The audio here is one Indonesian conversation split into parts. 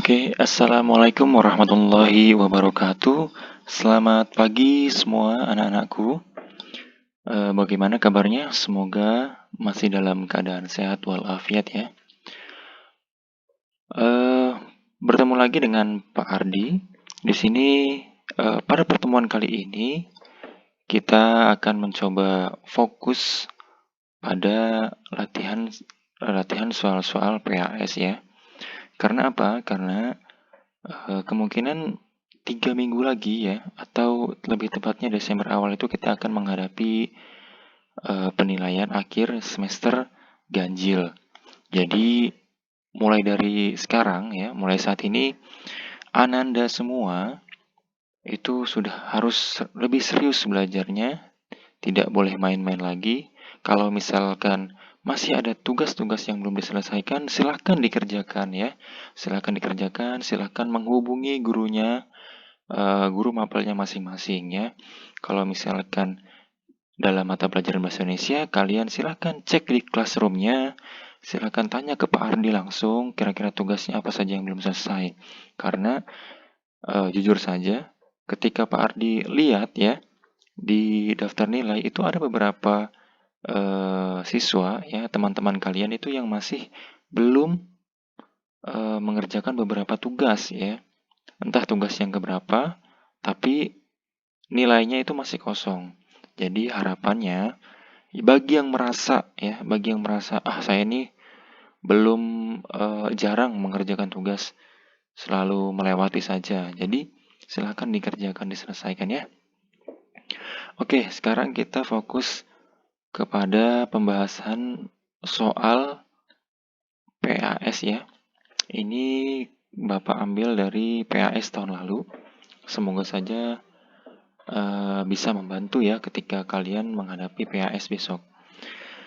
Oke, assalamualaikum warahmatullahi wabarakatuh. Selamat pagi semua anak-anakku. Bagaimana kabarnya? Semoga masih dalam keadaan sehat walafiat ya. Eh, Bertemu lagi dengan Pak Ardi. Di sini pada pertemuan kali ini kita akan mencoba fokus pada latihan soal-soal PAS ya. Karena apa? Karena kemungkinan 3 minggu lagi ya, atau lebih tepatnya Desember awal itu kita akan menghadapi penilaian akhir semester ganjil. Jadi mulai dari sekarang ya, mulai saat ini Ananda semua itu sudah harus lebih serius belajarnya, tidak boleh main-main lagi. Kalau misalkan masih ada tugas-tugas yang belum diselesaikan, silahkan dikerjakan ya. Silahkan dikerjakan, silahkan menghubungi gurunya, guru mapelnya masing-masing ya. Kalau misalkan dalam mata pelajaran bahasa Indonesia, kalian silahkan cek di classroomnya, silahkan tanya ke Pak Ardi langsung, kira-kira tugasnya apa saja yang belum selesai. Karena jujur saja, ketika Pak Ardi lihat ya, di daftar nilai itu ada beberapa siswa ya, teman-teman kalian itu yang masih belum mengerjakan beberapa tugas ya. Entah tugas yang keberapa, tapi nilainya itu masih kosong. Jadi harapannya bagi yang merasa saya ini belum jarang mengerjakan tugas, selalu melewati saja. Jadi silahkan dikerjakan, diselesaikan ya. Oke, sekarang kita fokus kepada pembahasan soal PAS ya. Ini Bapak ambil dari PAS tahun lalu. Semoga saja bisa membantu ya ketika kalian menghadapi PAS besok.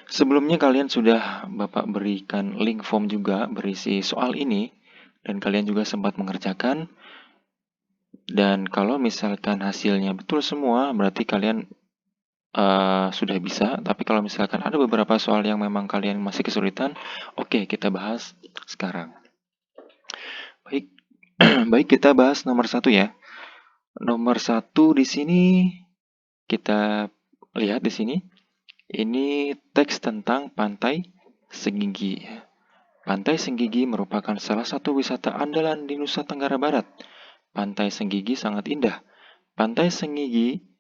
Sebelumnya kalian sudah Bapak berikan link form juga berisi soal ini, dan kalian juga sempat mengerjakan. Dan kalau misalkan hasilnya betul semua, berarti kalian sudah bisa. Tapi kalau misalkan ada beberapa soal yang memang kalian masih kesulitan, oke, kita bahas sekarang. Baik, baik, kita bahas nomor 1 ya. Nomor 1 di sini kita lihat di sini. Ini teks tentang Pantai Senggigi. Pantai Senggigi merupakan salah satu wisata andalan di Nusa Tenggara Barat. Pantai Senggigi sangat indah. Pantai Senggigi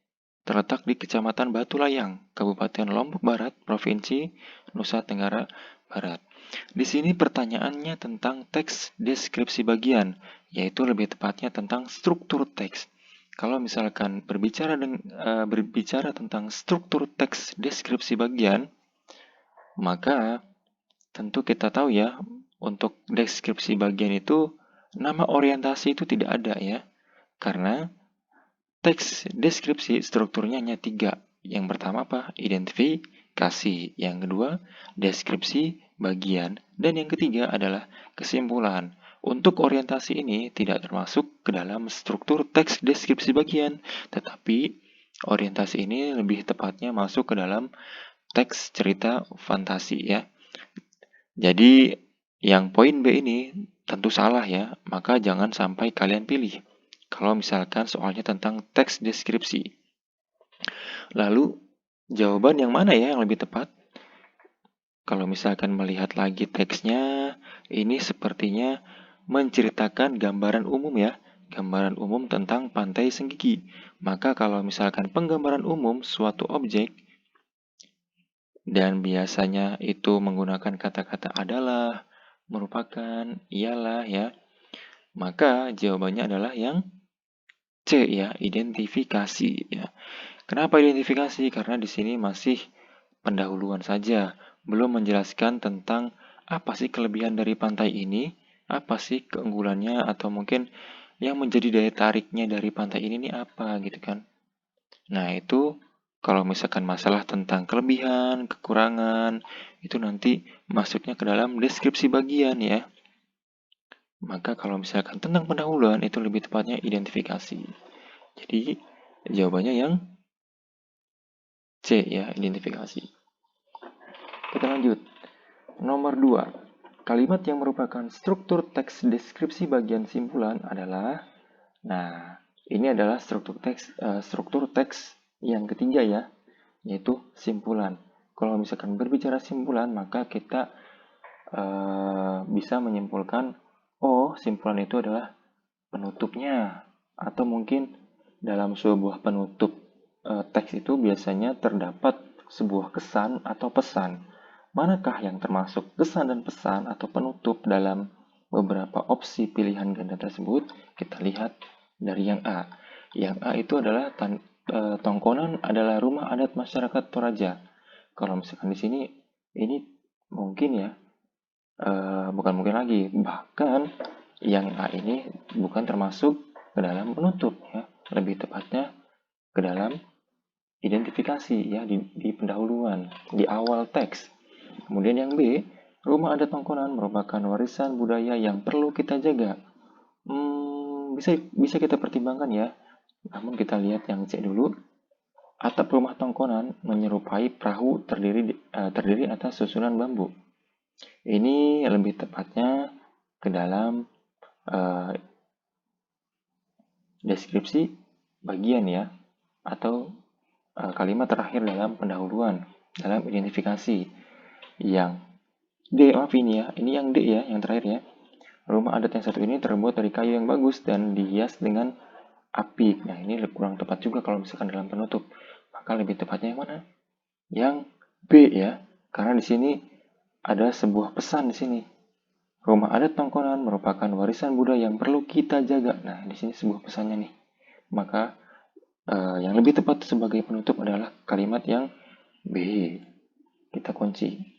terletak di Kecamatan Batu Layang, Kabupaten Lombok Barat, Provinsi Nusa Tenggara Barat. Di sini pertanyaannya tentang teks deskripsi bagian, yaitu lebih tepatnya tentang struktur teks. Kalau misalkan berbicara tentang struktur teks deskripsi bagian, maka tentu kita tahu ya, untuk deskripsi bagian itu nama orientasi itu tidak ada ya. Karena teks deskripsi strukturnya hanya 3. Yang pertama apa? Identifikasi. Yang kedua, deskripsi bagian. Dan yang ketiga adalah kesimpulan. Untuk orientasi ini tidak termasuk ke dalam struktur teks deskripsi bagian, tetapi orientasi ini lebih tepatnya masuk ke dalam teks cerita fantasi ya. Jadi yang poin B ini tentu salah ya, maka jangan sampai kalian pilih kalau misalkan soalnya tentang teks deskripsi. Lalu jawaban yang mana ya yang lebih tepat? Kalau misalkan melihat lagi teksnya, ini sepertinya menceritakan gambaran umum ya, gambaran umum tentang Pantai Senggigi. Maka kalau misalkan penggambaran umum suatu objek dan biasanya itu menggunakan kata-kata adalah, merupakan, ialah ya, maka jawabannya adalah yang C ya, identifikasi ya. Kenapa identifikasi? Karena di sini masih pendahuluan saja, belum menjelaskan tentang apa sih kelebihan dari pantai ini, apa sih keunggulannya, atau mungkin yang menjadi daya tariknya dari pantai ini nih apa gitu kan. Nah itu kalau misalkan masalah tentang kelebihan, kekurangan, itu nanti masuknya ke dalam deskripsi bagian ya. Maka kalau misalkan tentang pendahuluan itu lebih tepatnya identifikasi. Jadi jawabannya yang C ya, identifikasi. Kita lanjut. Nomor 2. kalimat yang merupakan struktur teks deskripsi bagian simpulan adalah, nah, ini adalah struktur teks yang ketiga ya, yaitu simpulan. Kalau misalkan berbicara simpulan, maka kita bisa menyimpulkan, oh, simpulan itu adalah penutupnya, atau mungkin dalam sebuah penutup teks itu biasanya terdapat sebuah kesan atau pesan. Manakah yang termasuk kesan dan pesan atau penutup dalam beberapa opsi pilihan ganda tersebut? Kita lihat dari yang A. Yang A itu adalah Tongkonan adalah rumah adat masyarakat Toraja. Kalau misalkan di sini, ini mungkin ya, bukan mungkin lagi, bahkan yang A ini bukan termasuk ke dalam penutup ya, lebih tepatnya ke dalam identifikasi ya, di pendahuluan, di awal teks. Kemudian yang B, rumah adat Tongkonan merupakan warisan budaya yang perlu kita jaga. Bisa kita pertimbangkan ya. Namun kita lihat yang C dulu. Atap rumah Tongkonan menyerupai perahu terdiri atas susunan bambu. Ini lebih tepatnya ke dalam deskripsi bagian ya, atau kalimat terakhir dalam pendahuluan, dalam identifikasi. Yang D, maaf ini ya, ini yang D ya, yang terakhir ya. Rumah adat yang satu ini terbuat dari kayu yang bagus dan dihias dengan api. Nah, ini kurang tepat juga kalau misalkan dalam penutup. Maka lebih tepatnya yang mana? Yang B ya, karena di sini ada sebuah pesan di sini. Rumah adat Tongkonan merupakan warisan budaya yang perlu kita jaga. Nah, di sini sebuah pesannya nih. Maka yang lebih tepat sebagai penutup adalah kalimat yang B. Kita kunci.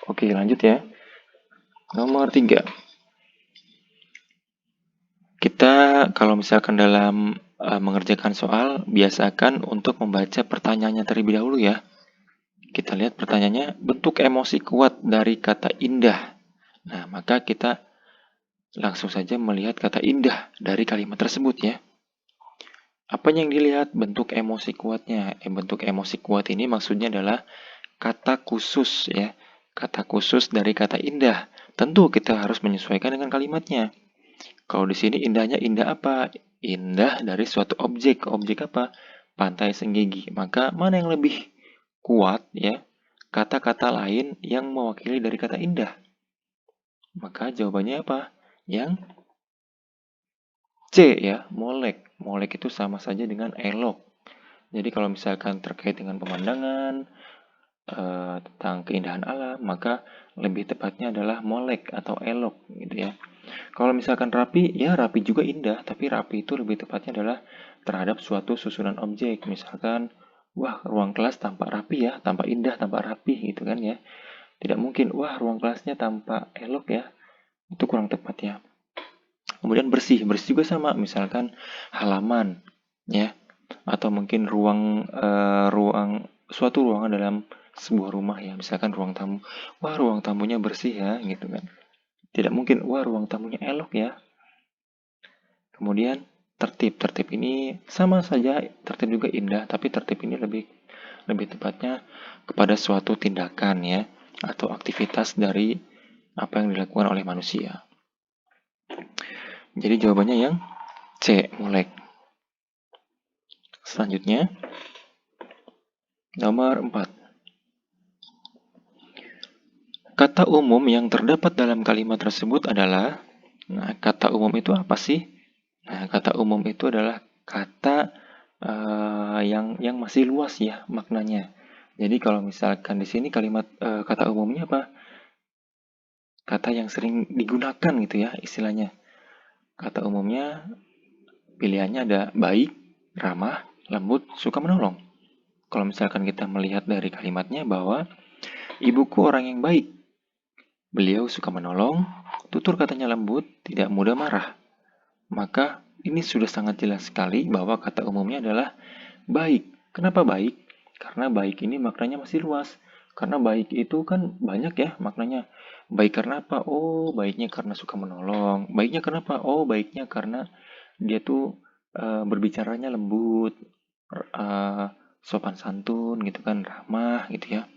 Oke, lanjut ya. Nomor 3. Kita kalau misalkan dalam mengerjakan soal, biasakan untuk membaca pertanyaannya terlebih dahulu ya. Kita lihat pertanyaannya, bentuk emosi kuat dari kata indah. Nah, maka kita langsung saja melihat kata indah dari kalimat tersebut ya. Apa yang dilihat? Bentuk emosi kuatnya. Bentuk emosi kuat ini maksudnya adalah kata khusus ya. Kata khusus dari kata indah. Tentu kita harus menyesuaikan dengan kalimatnya. Kalau di sini indahnya indah apa? Indah dari suatu objek. Objek apa? Pantai Senggigi. Maka mana yang lebih kuat ya? Kata-kata lain yang mewakili dari kata indah. Maka jawabannya apa? Yang C ya, molek. Molek itu sama saja dengan elok. Jadi kalau misalkan terkait dengan pemandangan, tentang keindahan alam, maka lebih tepatnya adalah molek atau elok gitu ya. Kalau misalkan rapi, ya rapi juga indah, tapi rapi itu lebih tepatnya adalah terhadap suatu susunan objek. Misalkan, wah ruang kelas tampak rapi ya, tampak indah, tampak rapi gitu kan ya. Tidak mungkin, wah ruang kelasnya tampak elok ya, itu kurang tepat ya. Kemudian bersih, bersih juga sama, misalkan halaman ya, atau mungkin suatu ruangan dalam sebuah rumah ya, misalkan ruang tamu. Wah, ruang tamunya bersih ya, gitu kan. Tidak mungkin, wah ruang tamunya elok ya. Kemudian tertib. Tertib ini sama saja, tertib juga indah, tapi tertib ini lebih tepatnya kepada suatu tindakan ya, atau aktivitas dari apa yang dilakukan oleh manusia. Jadi jawabannya yang C, molek. Selanjutnya, nomor 4. Kata umum yang terdapat dalam kalimat tersebut adalah, nah, kata umum itu apa sih? Nah, kata umum itu adalah kata yang masih luas ya maknanya. Jadi kalau misalkan di sini kalimat kata umumnya apa? Kata yang sering digunakan gitu ya istilahnya. Kata umumnya pilihannya ada baik, ramah, lembut, suka menolong. Kalau misalkan kita melihat dari kalimatnya bahwa ibuku orang yang baik. Beliau suka menolong, tutur katanya lembut, tidak mudah marah. Maka ini sudah sangat jelas sekali bahwa kata umumnya adalah baik. Kenapa baik? Karena baik ini maknanya masih luas. Karena baik itu kan banyak ya maknanya. Baik karena apa? Oh, baiknya karena suka menolong. Baiknya kenapa? Oh, baiknya karena dia tuh berbicaranya lembut, sopan santun gitu kan, ramah gitu ya.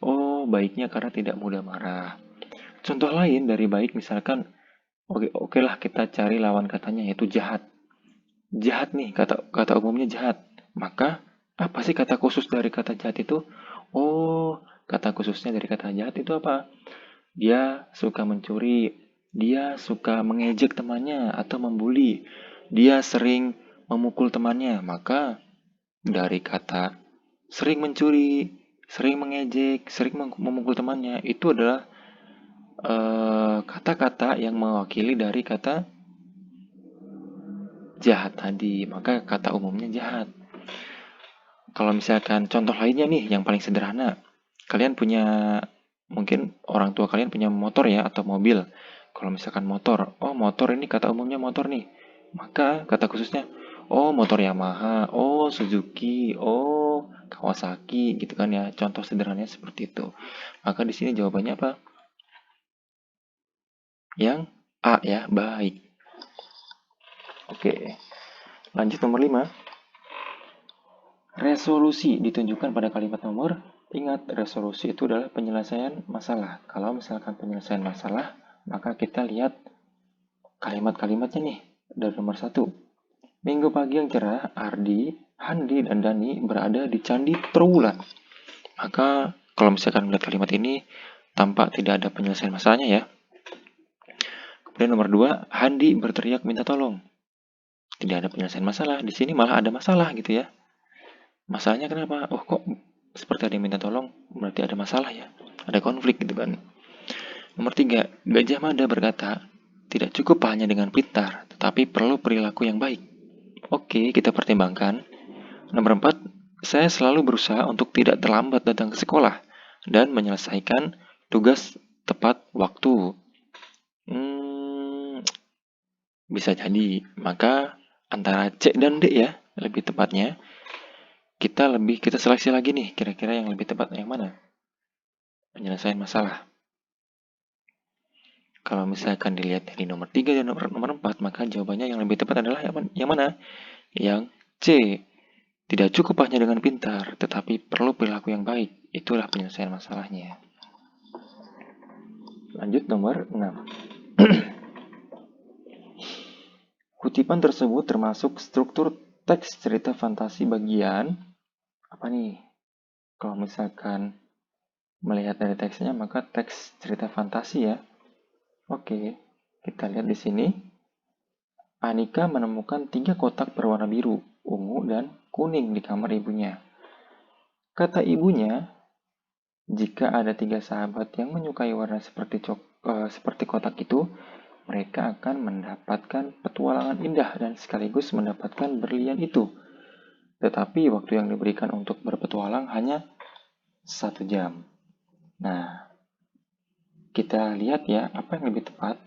Oh, baiknya karena tidak mudah marah. Contoh lain dari baik misalkan, oke lah kita cari lawan katanya yaitu jahat. Jahat nih, kata umumnya jahat. Maka apa sih kata khusus dari kata jahat itu? Oh, kata khususnya dari kata jahat itu apa? Dia suka mencuri, dia suka mengejek temannya atau membuli, dia sering memukul temannya. Maka dari kata sering mencuri, sering mengejek, sering memukul temannya, itu adalah kata-kata yang mewakili dari kata jahat tadi. Maka kata umumnya jahat. Kalau misalkan contoh lainnya nih, yang paling sederhana. Kalian punya, mungkin orang tua kalian punya motor ya, atau mobil. Kalau misalkan motor, oh motor ini kata umumnya motor nih. Maka kata khususnya, oh motor Yamaha, oh Suzuki, oh Kawasaki, gitu kan ya. Contoh sederhananya seperti itu. Maka di sini jawabannya apa? Yang A ya, baik. Oke, lanjut nomor 5. Resolusi ditunjukkan pada kalimat nomor. Ingat, resolusi itu adalah penyelesaian masalah. Kalau misalkan penyelesaian masalah, maka kita lihat kalimat-kalimatnya nih. Dari nomor 1. Minggu pagi yang cerah, Ardi, Handi, dan Dani berada di Candi Trowulan. Maka kalau misalkan melihat kalimat ini, tampak tidak ada penyelesaian masalahnya ya. Kemudian nomor 2, Handi berteriak minta tolong. Tidak ada penyelesaian masalah. Di sini malah ada masalah gitu ya. Masalahnya kenapa? Oh kok seperti ada yang minta tolong, berarti ada masalah ya. Ada konflik gitu kan. Nomor 3, Gajah Mada berkata, tidak cukup hanya dengan pintar, tetapi perlu perilaku yang baik. Oke, kita pertimbangkan. Nomor 4, saya selalu berusaha untuk tidak terlambat datang ke sekolah dan menyelesaikan tugas tepat waktu. Bisa jadi. Maka antara C dan D ya, lebih tepatnya. Kita seleksi lagi nih, kira-kira yang lebih tepat yang mana? Penyelesaian masalah. Kalau misalkan dilihat dari nomor 3 dan nomor 4, maka jawabannya yang lebih tepat adalah yang mana? Yang C. Tidak cukup hanya dengan pintar, tetapi perlu perilaku yang baik. Itulah penyelesaian masalahnya. Lanjut nomor 6. Kutipan tersebut termasuk struktur teks cerita fantasi bagian apa nih? Kalau misalkan melihat dari teksnya, maka teks cerita fantasi ya. Oke, kita lihat di sini. Anika menemukan 3 kotak berwarna biru, ungu, dan kuning di kamar ibunya. Kata ibunya, jika ada 3 sahabat yang menyukai warna seperti kotak itu, mereka akan mendapatkan petualangan indah dan sekaligus mendapatkan berlian itu. Tetapi waktu yang diberikan untuk berpetualang hanya 1 jam. Nah, kita lihat ya, apa yang lebih tepat.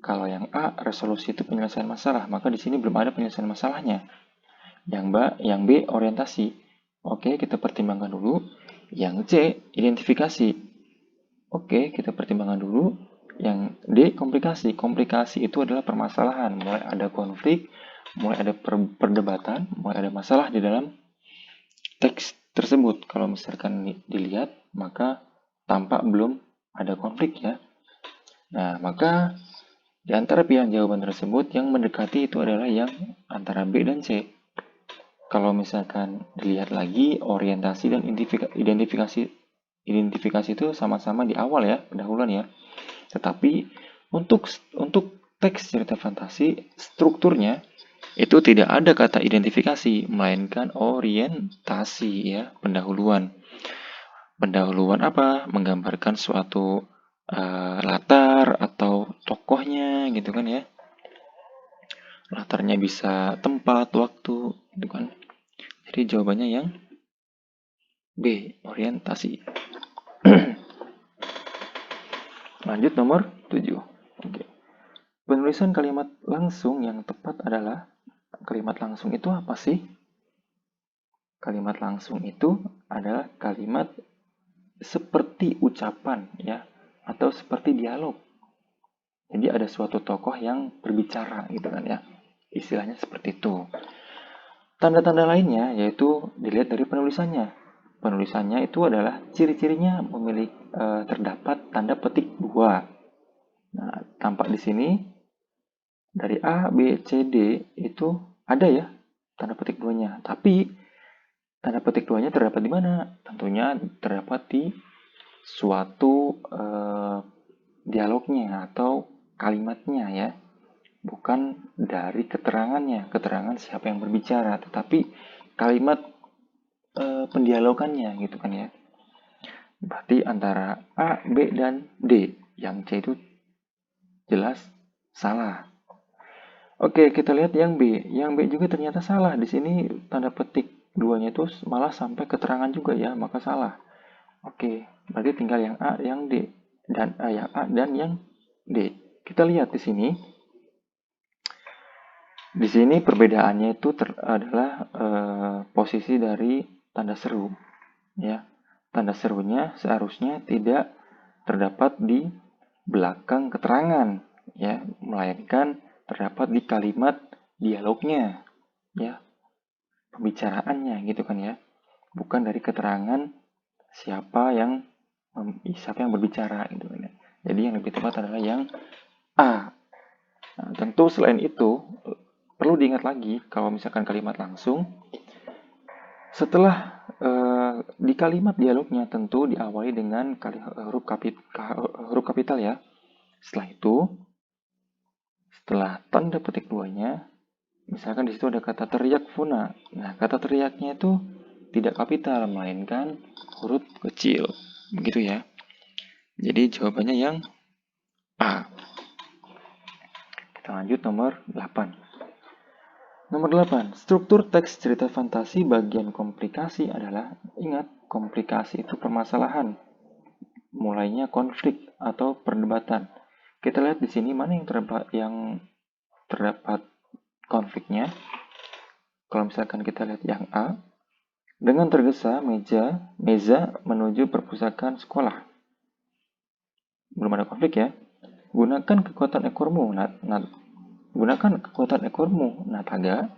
Kalau yang A, resolusi itu penyelesaian masalah, maka di sini belum ada penyelesaian masalahnya. Yang B, orientasi. Oke, kita pertimbangkan dulu. Yang C, identifikasi. Oke, kita pertimbangkan dulu. Yang D, komplikasi. Komplikasi itu adalah permasalahan. Mulai ada konflik, mulai ada perdebatan, mulai ada masalah di dalam teks tersebut. Kalau misalkan dilihat, maka tampak belum ada konflik ya. Nah, maka di antara pilihan jawaban tersebut yang mendekati itu adalah yang antara B dan C. Kalau misalkan dilihat lagi, orientasi dan identifikasi itu sama-sama di awal ya, pendahuluan ya. Tetapi untuk teks cerita fantasi, strukturnya itu tidak ada kata identifikasi, melainkan orientasi ya, pendahuluan. Pendahuluan apa? Menggambarkan suatu latar atau tokohnya gitu kan ya. Latarnya bisa tempat, waktu gitu kan. Jadi jawabannya yang B, orientasi. Lanjut nomor 7. Oke. Penulisan kalimat langsung yang tepat adalah, kalimat langsung itu apa sih? Kalimat langsung itu adalah kalimat seperti ucapan ya, atau seperti dialog. Jadi ada suatu tokoh yang berbicara gitu kan ya. Istilahnya seperti itu. Tanda-tanda lainnya yaitu dilihat dari penulisannya. penulisannya itu adalah ciri-cirinya memiliki terdapat tanda petik 2. Nah, tampak di sini dari A, B, C, D itu ada ya tanda petik 2-nya. Tapi tanda petik 2-nya terdapat di mana? Tentunya terdapat di suatu dialognya atau kalimatnya ya. Bukan dari keterangannya, keterangan siapa yang berbicara, tetapi kalimat pendialogannya gitu kan ya. Berarti antara A, B, dan D. Yang C itu jelas salah. Oke, kita lihat yang B. Yang B juga ternyata salah. Di sini tanda petik 2-nya itu malah sampai keterangan juga ya, maka salah. Oke, berarti tinggal yang A, yang D, dan yang A dan yang D. Kita lihat di sini. Di sini perbedaannya itu adalah posisi dari tanda seru, ya. Tanda serunya seharusnya tidak terdapat di belakang keterangan, ya, melainkan terdapat di kalimat dialognya, ya, pembicaraannya, gitu kan ya. Bukan dari keterangan siapa yang berbicara, gitu kan ya. Jadi yang lebih tepat adalah yang A. Nah, tentu selain itu perlu diingat lagi kalau misalkan kalimat langsung, setelah di kalimat dialognya tentu diawali dengan huruf kapital ya. Setelah itu, setelah tanda petik 2-nya, misalkan di situ ada kata teriak Funa. Nah, kata teriaknya itu tidak kapital, melainkan huruf kecil. Begitu ya. Jadi jawabannya yang A. Kita lanjut nomor 8. Nomor 8. Struktur teks cerita fantasi bagian komplikasi adalah, ingat, komplikasi itu permasalahan. Mulainya konflik atau perdebatan. Kita lihat di sini mana yang terdapat konfliknya. Kalau misalkan kita lihat yang A, dengan tergesa Meza menuju perpustakaan sekolah. Belum ada konflik ya. Gunakan kekuatan ekormu, gunakan kekuatan ekormu, Nataga.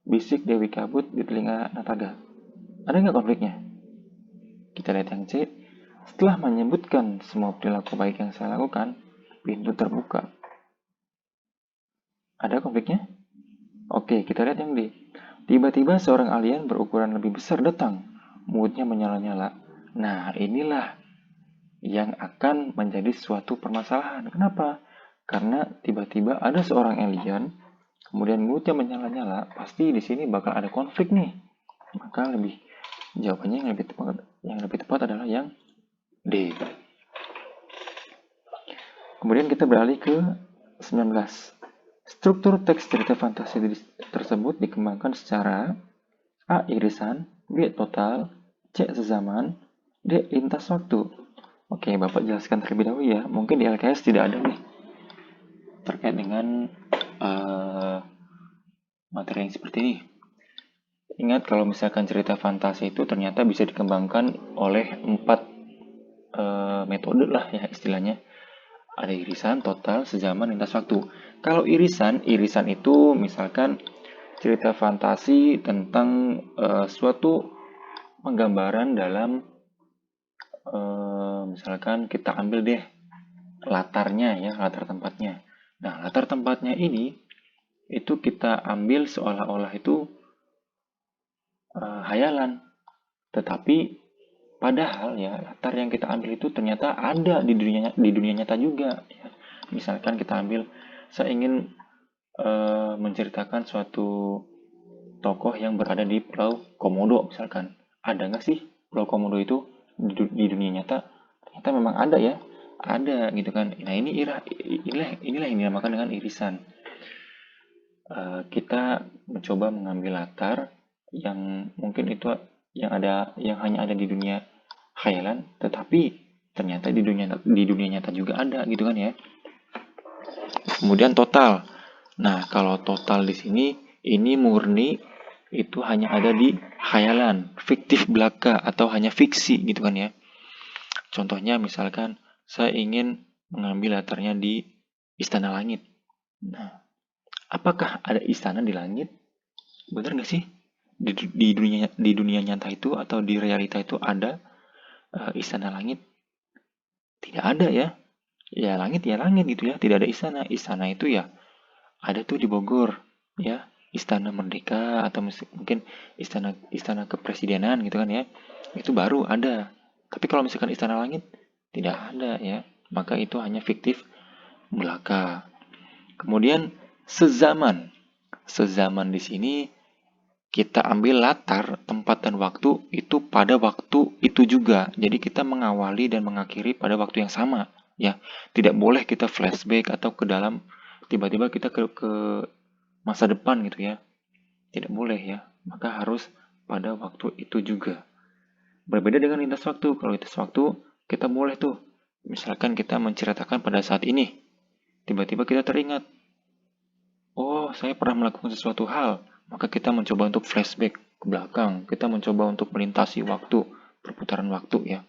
Bisik Dewi Kabut di telinga Nataga. Ada nggak konfliknya? Kita lihat yang C. Setelah menyebutkan semua perilaku baik yang saya lakukan, pintu terbuka. Ada konfliknya? Oke, kita lihat yang D. Tiba-tiba seorang alien berukuran lebih besar datang. Mulutnya menyala-nyala. Nah, inilah yang akan menjadi suatu permasalahan. Kenapa? Karena tiba-tiba ada seorang alien, kemudian mulutnya menyala-nyala, pasti di sini bakal ada konflik nih. Maka jawabannya yang lebih tepat adalah yang D. Kemudian kita beralih ke 19. Struktur teks cerita fantasi tersebut dikembangkan secara A. Irisan, B. Total, C. Sezaman, D. Lintas waktu. Oke, Bapak jelaskan terlebih dahulu ya. Mungkin di LKS tidak ada nih terkait dengan materi yang seperti ini. Ingat kalau misalkan cerita fantasi itu ternyata bisa dikembangkan oleh 4 metode lah ya istilahnya. Ada irisan, total, sezaman, lintas waktu. Kalau irisan itu misalkan cerita fantasi tentang suatu penggambaran dalam misalkan kita ambil deh latarnya ya, latar tempatnya. Nah, latar tempatnya ini itu kita ambil seolah-olah itu hayalan. Tetapi padahal ya latar yang kita ambil itu ternyata ada di dunia nyata juga. Ya. Misalkan kita ambil, saya ingin menceritakan suatu tokoh yang berada di Pulau Komodo misalkan. Ada nggak sih Pulau Komodo itu di dunia nyata? Ternyata memang ada ya. Ada gitu kan. Nah inilah yang dinamakan dengan irisan. Kita mencoba mengambil latar yang mungkin itu yang hanya ada di dunia khayalan, tetapi ternyata di dunia nyata juga ada gitu kan ya. Kemudian total. Nah, kalau total di sini ini murni itu hanya ada di khayalan, fiktif belaka atau hanya fiksi gitu kan ya. Contohnya misalkan saya ingin mengambil latarnya di Istana Langit. Nah, apakah ada istana di langit? Benar nggak sih? di dunia nyata itu atau di realita itu ada istana langit? Tidak ada ya. Ya langit gitu ya, tidak ada istana. Istana itu ya ada tuh di Bogor, ya. Istana Merdeka atau mungkin istana istana kepresidenan gitu kan ya. Itu baru ada. Tapi kalau misalkan istana langit tidak ada ya. Maka itu hanya fiktif belaka. Kemudian sezaman. Sezaman di sini kita ambil latar, tempat, dan waktu itu pada waktu itu juga. Jadi kita mengawali dan mengakhiri pada waktu yang sama. Ya, tidak boleh kita flashback atau ke dalam tiba-tiba kita ke masa depan gitu ya. Tidak boleh ya. Maka harus pada waktu itu juga. Berbeda dengan lintas waktu. Kalau lintas waktu kita boleh tuh. Misalkan kita menceritakan pada saat ini. Tiba-tiba kita teringat. Oh, saya pernah melakukan sesuatu hal. Maka kita mencoba untuk flashback ke belakang. Kita mencoba untuk melintasi waktu, perputaran waktu ya.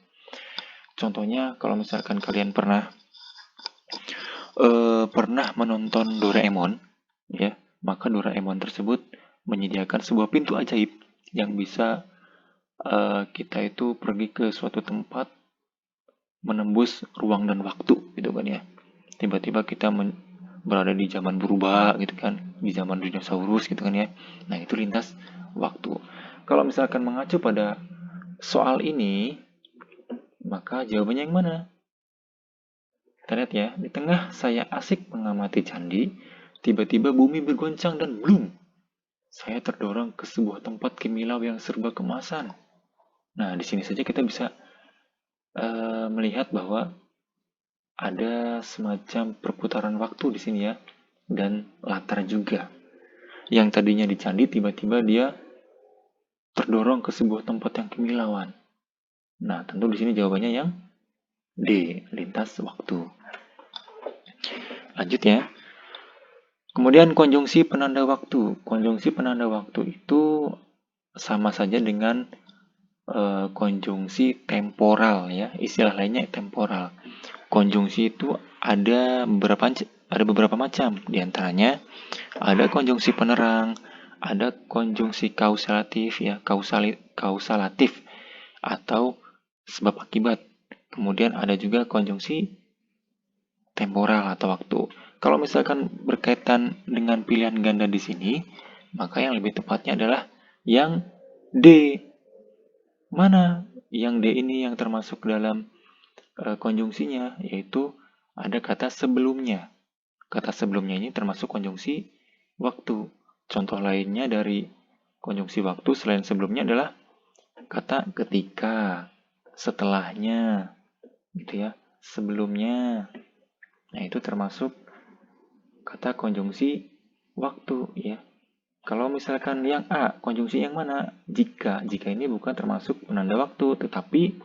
Contohnya kalau misalkan kalian pernah menonton Doraemon, ya, maka Doraemon tersebut menyediakan sebuah pintu ajaib yang bisa kita itu pergi ke suatu tempat menembus ruang dan waktu gitu kan ya. Tiba-tiba kita berada di zaman purba gitu kan, di zaman dinosaurus gitu kan ya. Nah, itu lintas waktu. Kalau misalkan mengacu pada soal ini, maka jawabannya yang mana? Kita lihat ya, di tengah saya asik mengamati candi, tiba-tiba bumi bergoncang dan blum. Saya terdorong ke sebuah tempat kimilau yang serba kemasan. Nah, di sini saja kita bisa melihat bahwa ada semacam perputaran waktu di sini ya, dan latar juga. Yang tadinya di candi, tiba-tiba dia terdorong ke sebuah tempat yang kemilauan. Nah, tentu di sini jawabannya yang D, lintas waktu. Lanjut ya. Kemudian konjungsi penanda waktu. Konjungsi penanda waktu itu sama saja dengan konjungsi temporal ya. Istilah lainnya temporal. Konjungsi itu ada beberapa macam. Di antaranya ada konjungsi penerang, ada konjungsi kausalatif ya, kausalatif atau sebab akibat. Kemudian ada juga konjungsi temporal atau waktu. Kalau misalkan berkaitan dengan pilihan ganda di sini, maka yang lebih tepatnya adalah yang D. Mana? Yang D ini yang termasuk dalam konjungsinya, yaitu ada kata sebelumnya. Kata sebelumnya ini termasuk konjungsi waktu. Contoh lainnya dari konjungsi waktu selain sebelumnya adalah kata ketika, setelahnya, gitu ya, sebelumnya. Nah, itu termasuk kata konjungsi waktu ya. Kalau misalkan yang A, konjungsi yang mana? Jika. Jika ini bukan termasuk penanda waktu, tetapi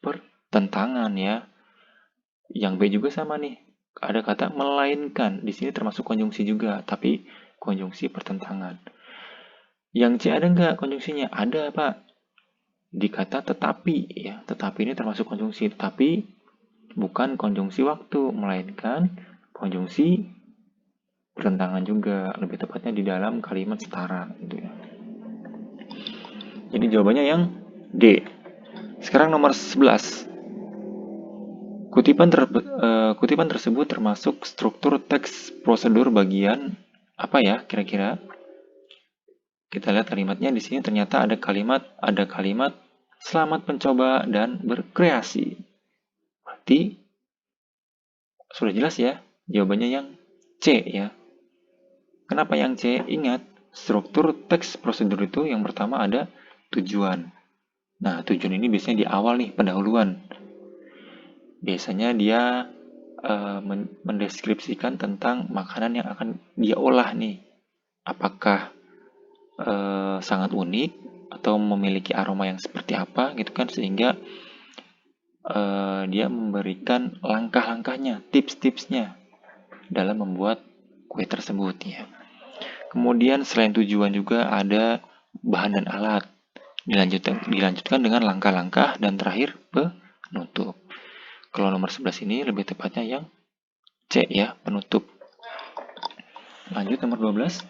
pertentangan ya. Yang B juga sama nih. Ada kata melainkan. Di sini termasuk konjungsi juga, tapi konjungsi pertentangan. Yang C ada nggak konjungsinya? Ada, Pak. Di kata tetapi ya. Tetapi ini termasuk konjungsi, tetapi bukan konjungsi waktu, melainkan konjungsi pertentangan juga, lebih tepatnya di dalam kalimat setara gitu ya. Jadi jawabannya yang D. Sekarang nomor 11. Kutipan tersebut termasuk struktur teks prosedur bagian apa ya kira-kira? Kita lihat kalimatnya di sini ternyata ada kalimat selamat mencoba dan berkreasi. Berarti sudah jelas ya, jawabannya yang C ya. Kenapa yang C? Ingat, struktur teks prosedur itu yang pertama ada tujuan. Nah, tujuan ini biasanya di awal nih, pendahuluan. Biasanya dia mendeskripsikan tentang makanan yang akan dia olah nih. Apakah sangat unik atau memiliki aroma yang seperti apa gitu kan, sehingga dia memberikan langkah-langkahnya, tips-tipsnya dalam membuat kue tersebut ya. Kemudian selain tujuan juga ada bahan dan alat. Dilanjutkan dengan langkah-langkah dan terakhir penutup. Kalau nomor 11 ini lebih tepatnya yang C ya, penutup. Lanjut nomor 12.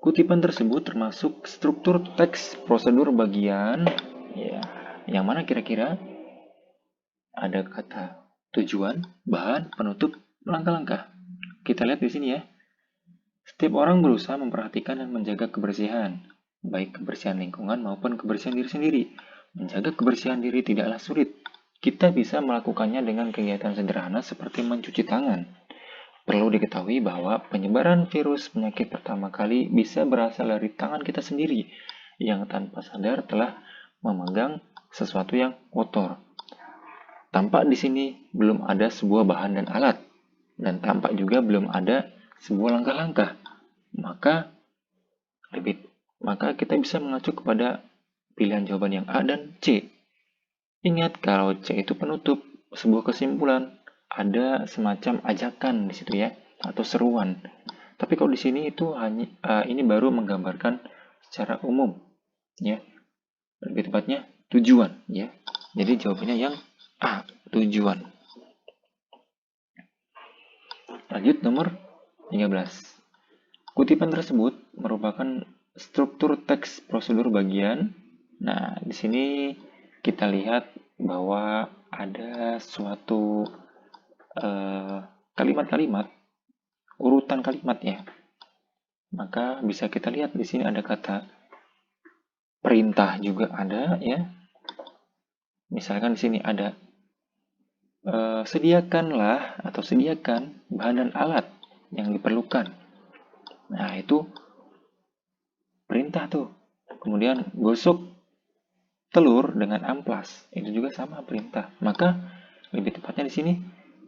Kutipan tersebut termasuk struktur teks prosedur bagian, ya, yang mana kira-kira ada kata tujuan, bahan, penutup, langkah-langkah. Kita lihat di sini ya. Setiap orang berusaha memperhatikan dan menjaga kebersihan, baik kebersihan lingkungan maupun kebersihan diri sendiri. Menjaga kebersihan diri tidaklah sulit. Kita bisa melakukannya dengan kegiatan sederhana seperti mencuci tangan. Perlu diketahui bahwa penyebaran virus penyakit pertama kali bisa berasal dari tangan kita sendiri yang tanpa sadar telah memegang sesuatu yang kotor. Tampak di sini belum ada sebuah bahan dan alat, dan tampak juga belum ada sebuah langkah-langkah. Maka kita bisa mengacu kepada pilihan jawaban yang A dan C. Ingat kalau C itu penutup sebuah kesimpulan, ada semacam ajakan di situ ya, atau seruan. Tapi kalau di sini itu hanya ini baru menggambarkan secara umum, ya. Lebih tepatnya tujuan, ya. Jadi jawabannya yang A, tujuan. Lanjut nomor 13. Kutipan tersebut merupakan struktur teks prosedur bagian. Nah, di sini kita lihat bahwa ada suatu kalimat-kalimat, urutan kalimat ya. Maka bisa kita lihat di sini ada kata perintah juga ada ya. Misalkan di sini ada sediakanlah atau sediakan bahan dan alat yang diperlukan. Nah, itu perintah tuh. Kemudian gosok telur dengan amplas, itu juga sama perintah. Maka lebih tepatnya di sini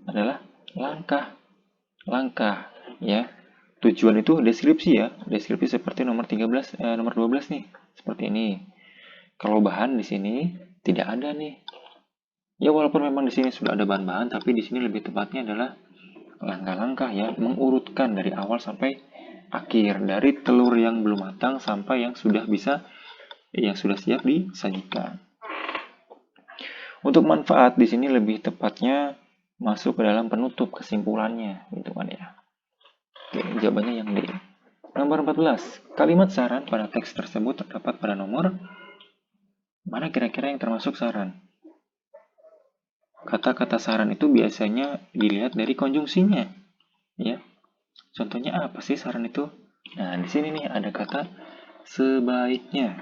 adalah langkah ya. Tujuan itu deskripsi ya, deskripsi seperti nomor 12 nih, seperti ini. Kalau bahan di sini tidak ada nih. Ya walaupun memang di sini sudah ada bahan-bahan, tapi di sini lebih tepatnya adalah langkah-langkah ya, mengurutkan dari awal sampai akhir, dari telur yang belum matang sampai yang sudah siap disajikan. Untuk manfaat di sini lebih tepatnya masuk ke dalam penutup kesimpulannya, gitu kan ya. Oke, jawabannya yang D. Nomor 14. Kalimat saran pada teks tersebut terdapat pada nomor mana kira-kira yang termasuk saran? Kata-kata saran itu biasanya dilihat dari konjungsinya, ya. Contohnya apa sih saran itu? Nah, di sini nih ada kata sebaiknya.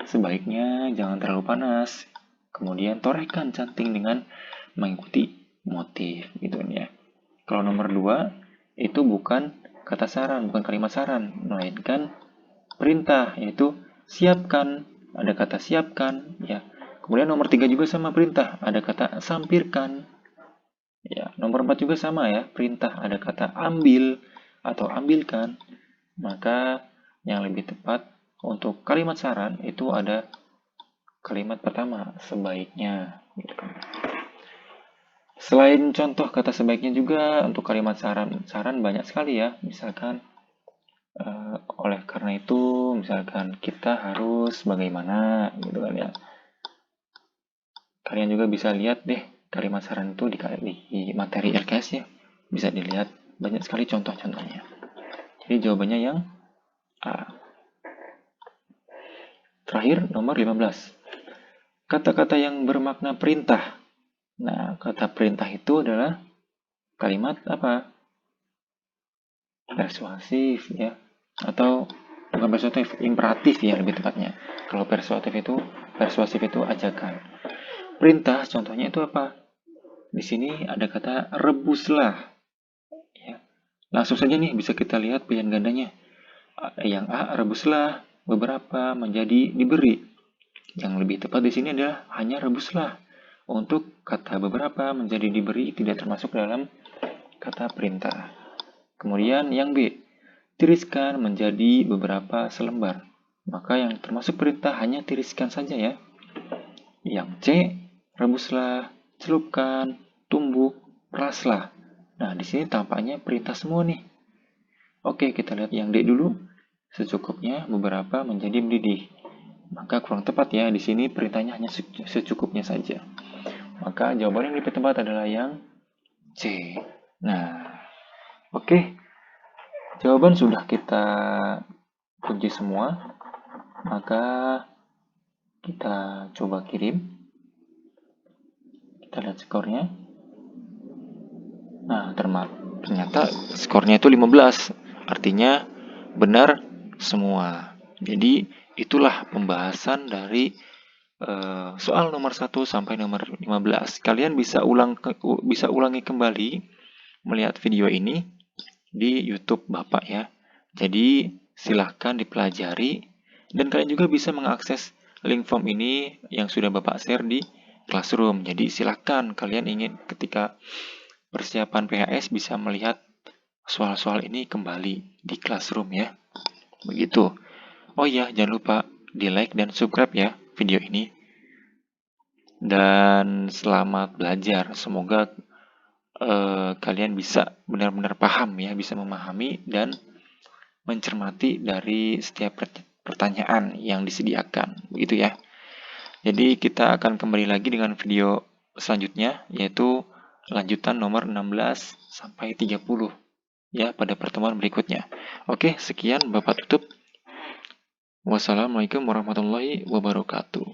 Sebaiknya jangan terlalu panas. Kemudian torehkan canting dengan mengikuti motif, gitu ya. Kalau nomor 2 itu bukan kata saran, bukan kalimat saran, melainkan perintah, yaitu siapkan. Ada kata siapkan, ya. Kemudian nomor 3 juga sama perintah, ada kata sampirkan. Ya, nomor 4 juga sama ya, perintah, ada kata ambil atau ambilkan. Maka yang lebih tepat untuk kalimat saran itu ada kalimat pertama, sebaiknya. Gitu kan. Selain contoh kata sebaiknya juga untuk kalimat saran banyak sekali ya. Misalkan oleh karena itu misalkan kita harus bagaimana gitu kan ya. Kalian juga bisa lihat deh kalimat saran itu di materi LKS ya. Bisa dilihat banyak sekali contoh-contohnya. Jadi jawabannya yang A. Terakhir nomor 15. Kata-kata yang bermakna perintah. Nah, kata perintah itu adalah kalimat apa? Persuasif ya, atau bukan persuasif, imperatif ya lebih tepatnya. Kalau persuasif itu ajakan. Perintah contohnya itu apa? Di sini ada kata rebuslah. Ya. Langsung saja nih bisa kita lihat pilihan gandanya. Yang A, rebuslah beberapa menjadi diberi. Yang lebih tepat di sini adalah hanya rebuslah. Untuk kata beberapa menjadi diberi tidak termasuk dalam kata perintah. Kemudian yang B, tiriskan menjadi beberapa selembar. Maka yang termasuk perintah hanya tiriskan saja ya. Yang C, rebuslah, celupkan, tumbuk, peraslah. Nah, di sini tampaknya perintah semua nih. Oke, kita lihat yang D dulu. Secukupnya beberapa menjadi mendidih. Maka kurang tepat ya, di sini perintahnya hanya secukupnya saja. Maka jawaban yang lebih tepat adalah yang C. Nah, oke. Jawaban sudah kita kunci semua, maka kita coba kirim. Kita lihat skornya. Nah, ternyata skornya itu 15. Artinya benar semua. Jadi itulah pembahasan dari soal nomor 1 sampai nomor 15. Kalian bisa ulangi kembali melihat video ini di YouTube Bapak ya. Jadi silahkan dipelajari dan kalian juga bisa mengakses link form ini yang sudah Bapak share di Classroom. Jadi silahkan kalian ingin ketika persiapan PHS bisa melihat soal-soal ini kembali di Classroom ya. Begitu. Oh iya, jangan lupa di like dan subscribe ya video ini. Dan selamat belajar. Semoga kalian bisa benar-benar paham ya, bisa memahami dan mencermati dari setiap pertanyaan yang disediakan. Begitu ya. Jadi kita akan kembali lagi dengan video selanjutnya, yaitu lanjutan nomor 16 sampai 30 ya pada pertemuan berikutnya. Oke, sekian Bapak tutup. Wassalamualaikum warahmatullahi wabarakatuh.